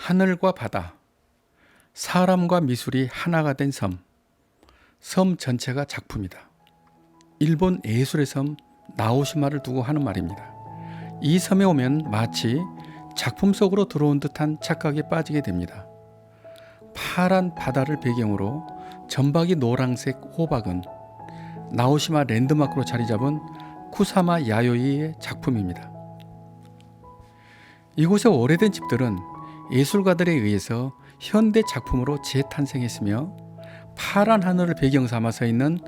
하늘과 바다, 사람과 미술이 하나가 된 섬, 섬 전체가 작품이다. 일본 예술의 섬 나오시마를 두고 하는 말입니다. 이 섬에 오면 마치 작품 속으로 들어온 듯한 착각에 빠지게 됩니다. 파란 바다를 배경으로 점박이 노란색 호박은 나오시마 랜드마크로 자리 잡은 쿠사마 야요이의 작품입니다. 이곳의 오래된 집들은 예술가들에 의해서 현대 작품으로 재탄생했으며 파란 하늘을 배경 삼아 서 있는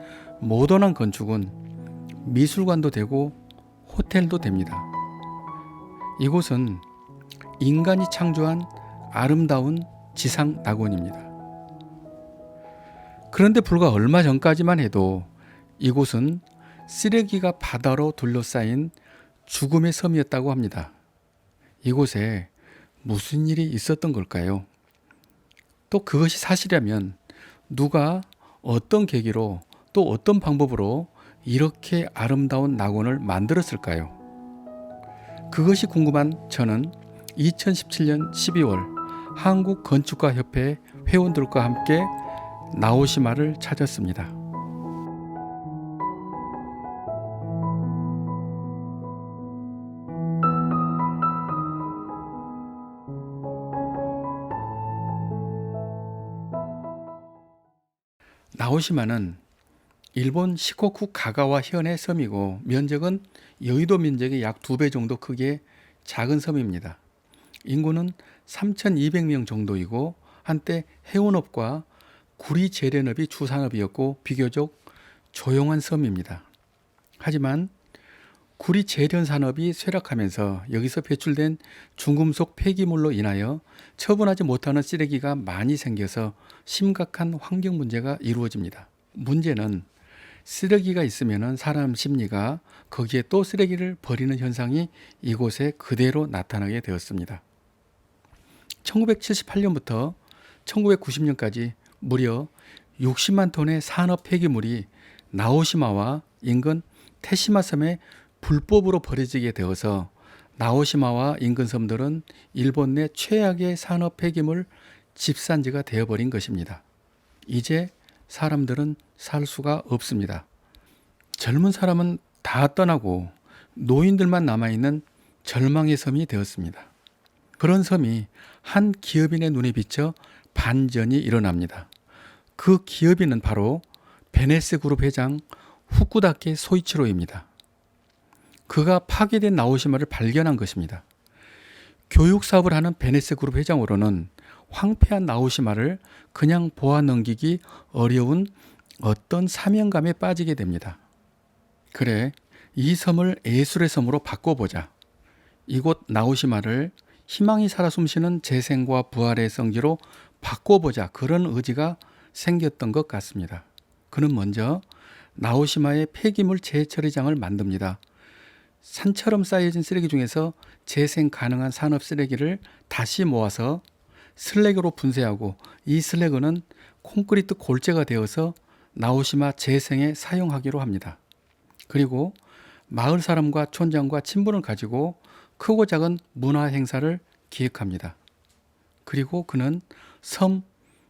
모던한 건축은 미술관도 되고 호텔도 됩니다. 이곳은 인간이 창조한 아름다운 지상 낙원입니다. 그런데 불과 얼마 전까지만 해도 이곳은 쓰레기가 바다로 둘러싸인 죽음의 섬이었다고 합니다. 이곳에 무슨 일이 있었던 걸까요? 또 그것이 사실이라면 누가 어떤 계기로 또 어떤 방법으로 이렇게 아름다운 낙원을 만들었을까요? 그것이 궁금한 저는 2017년 12월 한국건축가협회 회원들과 함께 나오시마를 찾았습니다. 나오시마는 일본 시코쿠 가가와 현의 섬이고 면적은 여의도 면적의 약 2배 정도 크기의 작은 섬입니다. 인구는 3,200명 정도이고 한때 해운업과 구리 재련업이 주산업이었고 비교적 조용한 섬입니다. 하지만 구리 재련 산업이 쇠락하면서 여기서 배출된 중금속 폐기물로 인하여 처분하지 못하는 쓰레기가 많이 생겨서 심각한 환경 문제가 이루어집니다. 문제는 쓰레기가 있으면 사람 심리가 거기에 또 쓰레기를 버리는 현상이 이곳에 그대로 나타나게 되었습니다. 1978년부터 1990년까지 무려 60만 톤의 산업 폐기물이 나오시마와 인근 테시마 섬에 불법으로 버려지게 되어서 나오시마와 인근 섬들은 일본 내 최악의 산업 폐기물 집산지가 되어버린 것입니다. 이제 사람들은 살 수가 없습니다. 젊은 사람은 다 떠나고 노인들만 남아있는 절망의 섬이 되었습니다. 그런 섬이 한 기업인의 눈에 비쳐 반전이 일어납니다. 그 기업인은 바로 베네스 그룹 회장 후쿠다케 소이치로입니다. 그가 파괴된 나오시마를 발견한 것입니다. 교육 사업을 하는 베네스 그룹 회장으로는 황폐한 나오시마를 그냥 보아 넘기기 어려운 어떤 사명감에 빠지게 됩니다. 그래, 이 섬을 예술의 섬으로 바꿔보자. 이곳 나오시마를 희망이 살아 숨쉬는 재생과 부활의 성지로 바꿔보자. 그런 의지가 생겼던 것 같습니다. 그는 먼저 나오시마의 폐기물 재처리장을 만듭니다. 산처럼 쌓여진 쓰레기 중에서 재생 가능한 산업 쓰레기를 다시 모아서 슬래그로 분쇄하고 이 슬래그는 콘크리트 골재가 되어서 나오시마 재생에 사용하기로 합니다. 그리고 마을 사람과 촌장과 친분을 가지고 크고 작은 문화 행사를 기획합니다. 그리고 그는 섬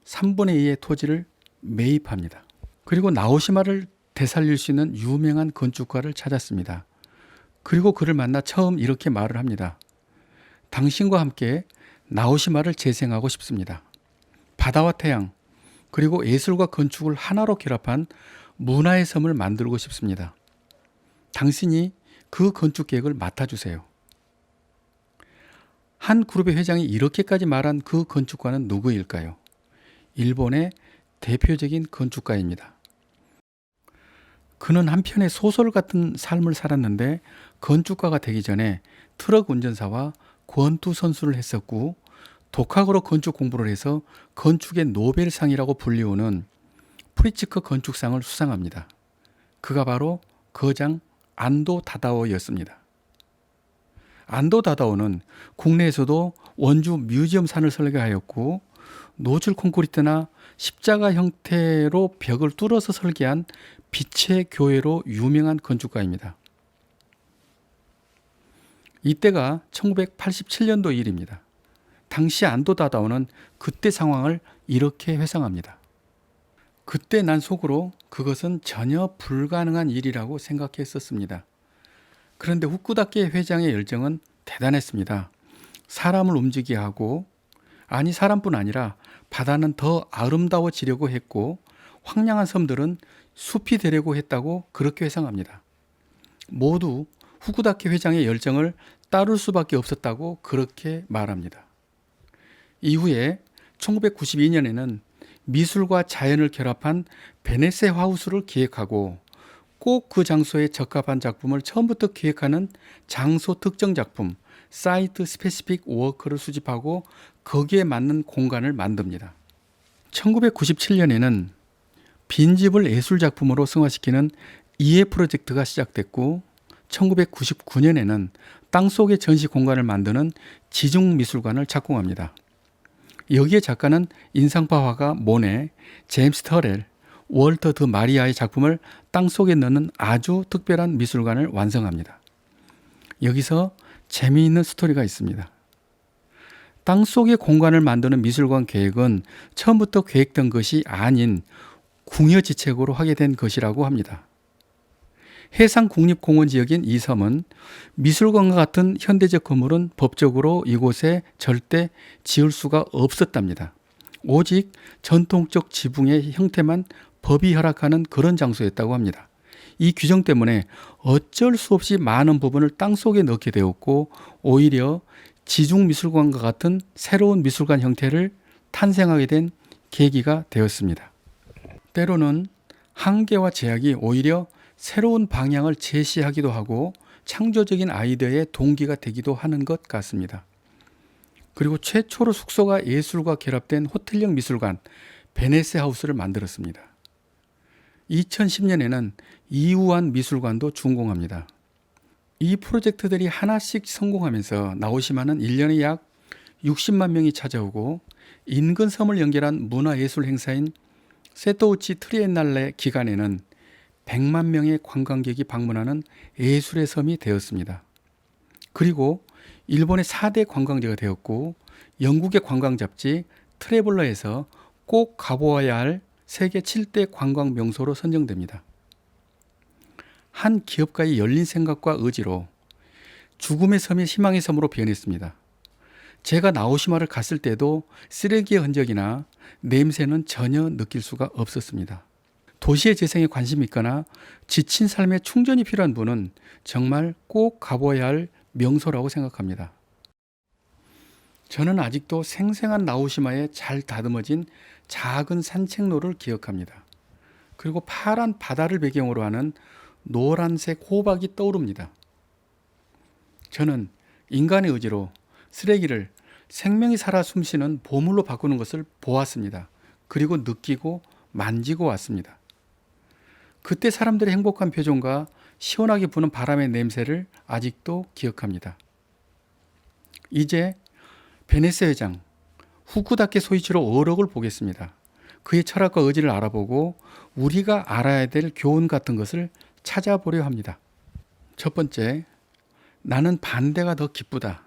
3분의 2의 토지를 매입합니다. 그리고 나오시마를 되살릴 수 있는 유명한 건축가를 찾았습니다. 그리고 그를 만나 처음 이렇게 말을 합니다. 당신과 함께 나오시마를 재생하고 싶습니다. 바다와 태양, 그리고 예술과 건축을 하나로 결합한 문화의 섬을 만들고 싶습니다. 당신이 그 건축 계획을 맡아주세요. 한 그룹의 회장이 이렇게까지 말한 그 건축가는 누구일까요? 일본의 대표적인 건축가입니다. 그는 한편의 소설 같은 삶을 살았는데 건축가가 되기 전에 트럭 운전사와 권투 선수를 했었고 독학으로 건축 공부를 해서 건축의 노벨상이라고 불리우는 프리츠크 건축상을 수상합니다. 그가 바로 거장 안도 다다오였습니다. 안도 다다오는 국내에서도 원주 뮤지엄산을 설계하였고 노즐 콘크리트나 십자가 형태로 벽을 뚫어서 설계한 빛의 교회로 유명한 건축가입니다. 이때가 1987년도 일입니다. 당시 안도다다오는 그때 상황을 이렇게 회상합니다. 그때 난 속으로 그것은 전혀 불가능한 일이라고 생각했었습니다. 그런데 후쿠다케 회장의 열정은 대단했습니다. 사람을 움직이게 하고, 아니 사람뿐 아니라 바다는 더 아름다워지려고 했고, 황량한 섬들은 숲이 되려고 했다고 그렇게 회상합니다. 모두 후쿠다케 회장의 열정을 따를 수밖에 없었다고 그렇게 말합니다. 이후에 1992년에는 미술과 자연을 결합한 베네세 하우스를 기획하고 꼭 그 장소에 적합한 작품을 처음부터 기획하는 장소 특정 작품, 사이트 스페시픽 워크를 수집하고 거기에 맞는 공간을 만듭니다. 1997년에는 빈집을 예술작품으로 승화시키는 이해 프로젝트가 시작됐고 1999년에는 땅속의 전시 공간을 만드는 지중미술관을 착공합니다. 여기에 작가는 인상파 화가 모네, 제임스 터렐, 월터 드 마리아의 작품을 땅속에 넣는 아주 특별한 미술관을 완성합니다. 여기서 재미있는 스토리가 있습니다. 땅속의 공간을 만드는 미술관 계획은 처음부터 계획된 것이 아닌 궁여지책으로 하게 된 것이라고 합니다. 해상국립공원 지역인 이 섬은 미술관과 같은 현대적 건물은 법적으로 이곳에 절대 지을 수가 없었답니다. 오직 전통적 지붕의 형태만 법이 허락하는 그런 장소였다고 합니다. 이 규정 때문에 어쩔 수 없이 많은 부분을 땅속에 넣게 되었고 오히려 지중미술관과 같은 새로운 미술관 형태를 탄생하게 된 계기가 되었습니다. 때로는 한계와 제약이 오히려 새로운 방향을 제시하기도 하고 창조적인 아이디어의 동기가 되기도 하는 것 같습니다. 그리고 최초로 숙소가 예술과 결합된 호텔형 미술관 베네세 하우스를 만들었습니다. 2010년에는 이우안 미술관도 준공합니다. 이 프로젝트들이 하나씩 성공하면서 나오시마는 1년에 약 60만 명이 찾아오고 인근 섬을 연결한 문화예술 행사인 세토우치 트리엔날레 기간에는 100만 명의 관광객이 방문하는 예술의 섬이 되었습니다. 그리고 일본의 4대 관광지가 되었고 영국의 관광 잡지 트래블러에서 꼭 가보아야 할 세계 7대 관광 명소로 선정됩니다. 한 기업가의 열린 생각과 의지로 죽음의 섬이 희망의 섬으로 변했습니다. 제가 나오시마를 갔을 때도 쓰레기의 흔적이나 냄새는 전혀 느낄 수가 없었습니다. 도시의 재생에 관심이 있거나 지친 삶에 충전이 필요한 분은 정말 꼭 가봐야 할 명소라고 생각합니다. 저는 아직도 생생한 나오시마에 잘 다듬어진 작은 산책로를 기억합니다. 그리고 파란 바다를 배경으로 하는 노란색 호박이 떠오릅니다. 저는 인간의 의지로 쓰레기를 생명이 살아 숨쉬는 보물로 바꾸는 것을 보았습니다. 그리고 느끼고 만지고 왔습니다. 그때 사람들의 행복한 표정과 시원하게 부는 바람의 냄새를 아직도 기억합니다. 이제 베네세 회장 후쿠다케 소이치로 어록을 보겠습니다. 그의 철학과 의지를 알아보고 우리가 알아야 될 교훈 같은 것을 찾아보려 합니다. 첫 번째, 나는 반대가 더 기쁘다.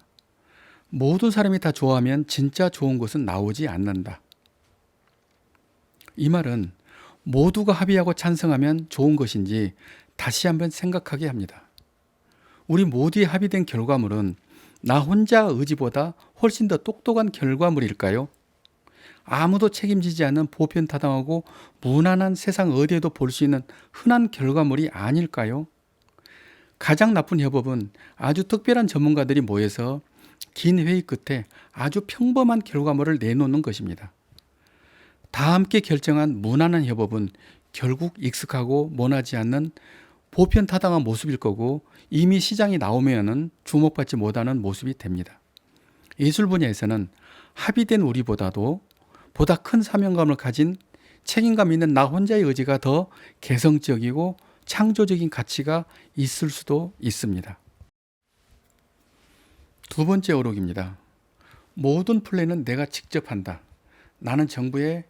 모든 사람이 다 좋아하면 진짜 좋은 것은 나오지 않는다. 이 말은 모두가 합의하고 찬성하면 좋은 것인지 다시 한번 생각하게 합니다. 우리 모두의 합의된 결과물은 나 혼자 의지보다 훨씬 더 똑똑한 결과물일까요? 아무도 책임지지 않는 보편타당하고 무난한 세상 어디에도 볼 수 있는 흔한 결과물이 아닐까요? 가장 나쁜 협업은 아주 특별한 전문가들이 모여서 긴 회의 끝에 아주 평범한 결과물을 내놓는 것입니다. 다 함께 결정한 무난한 협업은 결국 익숙하고 모나지 않는 보편타당한 모습일 거고 이미 시장에 나오면은 주목받지 못하는 모습이 됩니다. 예술 분야에서는 합의된 우리보다도 보다 큰 사명감을 가진 책임감 있는 나 혼자의 의지가 더 개성적이고 창조적인 가치가 있을 수도 있습니다. 두 번째 어록입니다. 모든 플랜은 내가 직접 한다. 나는 정부에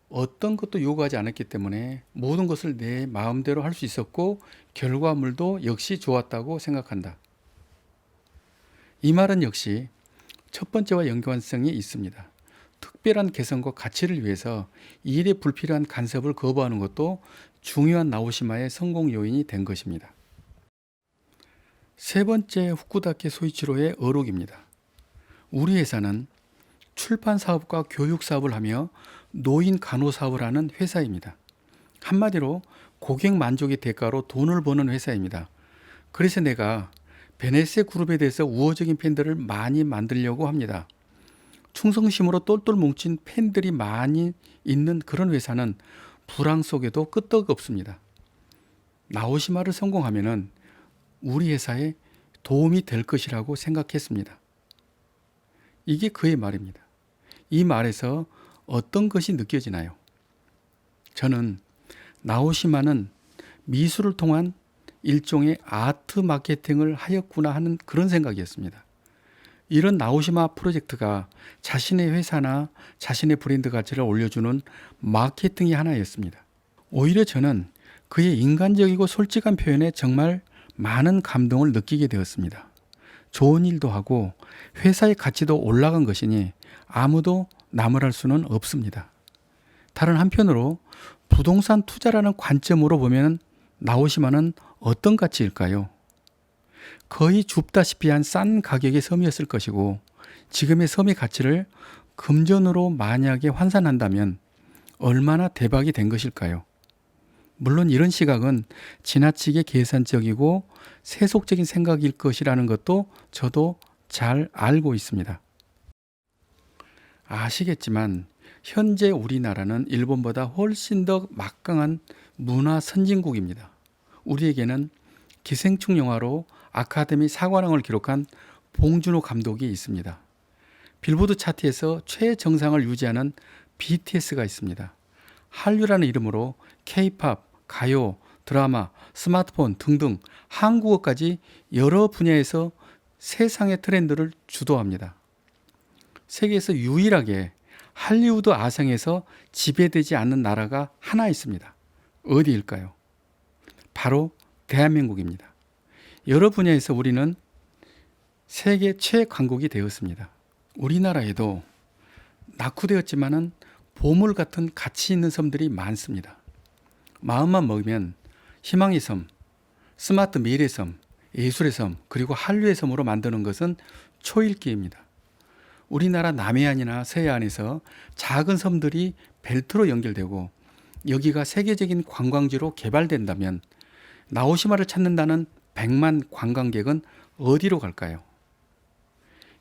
어떤 것도 요구하지 않았기 때문에 모든 것을 내 마음대로 할 수 있었고 결과물도 역시 좋았다고 생각한다. 이 말은 역시 첫 번째와 연관성이 있습니다. 특별한 개성과 가치를 위해서 일에 불필요한 간섭을 거부하는 것도 중요한 나오시마의 성공 요인이 된 것입니다. 세 번째 후쿠다케 소이치로의 어록입니다. 우리 회사는 출판 사업과 교육 사업을 하며 노인 간호 사업을 하는 회사입니다. 한마디로 고객 만족의 대가로 돈을 버는 회사입니다. 그래서 내가 베네세 그룹에 대해서 우호적인 팬들을 많이 만들려고 합니다. 충성심으로 똘똘 뭉친 팬들이 많이 있는 그런 회사는 불황 속에도 끄떡 없습니다. 나오시마를 성공하면은 우리 회사에 도움이 될 것이라고 생각했습니다. 이게 그의 말입니다. 이 말에서 어떤 것이 느껴지나요? 저는 나오시마는 미술을 통한 일종의 아트 마케팅을 하였구나 하는 그런 생각이었습니다. 이런 나오시마 프로젝트가 자신의 회사나 자신의 브랜드 가치를 올려주는 마케팅의 하나였습니다. 오히려 저는 그의 인간적이고 솔직한 표현에 정말 많은 감동을 느끼게 되었습니다. 좋은 일도 하고 회사의 가치도 올라간 것이니 아무도 나무랄 수는 없습니다. 다른 한편으로 부동산 투자라는 관점으로 보면 나오시마는 어떤 가치일까요? 거의 줍다시피 한 싼 가격의 섬이었을 것이고 지금의 섬의 가치를 금전으로 만약에 환산한다면 얼마나 대박이 된 것일까요? 물론 이런 시각은 지나치게 계산적이고 세속적인 생각일 것이라는 것도 저도 잘 알고 있습니다. 아시겠지만 현재 우리나라는 일본보다 훨씬 더 막강한 문화 선진국입니다. 우리에게는 기생충 영화로 아카데미 사관왕을 기록한 봉준호 감독이 있습니다. 빌보드 차트에서 최정상을 유지하는 BTS가 있습니다. 한류라는 이름으로 K-팝, 가요, 드라마, 스마트폰 등등 한국어까지 여러 분야에서 세상의 트렌드를 주도합니다. 세계에서 유일하게 할리우드 아상에서 지배되지 않는 나라가 하나 있습니다. 어디일까요? 바로 대한민국입니다. 여러 분야에서 우리는 세계 최강국이 되었습니다. 우리나라에도 낙후되었지만은 보물 같은 가치 있는 섬들이 많습니다. 마음만 먹으면 희망의 섬, 스마트 미래의 섬, 예술의 섬, 그리고 한류의 섬으로 만드는 것은 초읽기입니다. 우리나라 남해안이나 서해안에서 작은 섬들이 벨트로 연결되고 여기가 세계적인 관광지로 개발된다면 나오시마를 찾는다는 100만 관광객은 어디로 갈까요?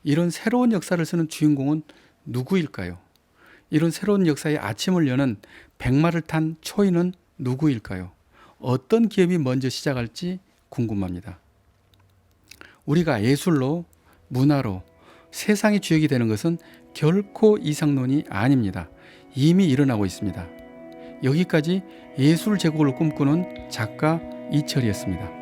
이런 새로운 역사를 쓰는 주인공은 누구일까요? 이런 새로운 역사의 아침을 여는 100마를 탄 초인은 누구일까요? 어떤 기업이 먼저 시작할지 궁금합니다. 우리가 예술로, 문화로 세상의 주역이 되는 것은 결코 이상론이 아닙니다. 이미 일어나고 있습니다. 여기까지 예술 제국을 꿈꾸는 작가 이철이었습니다.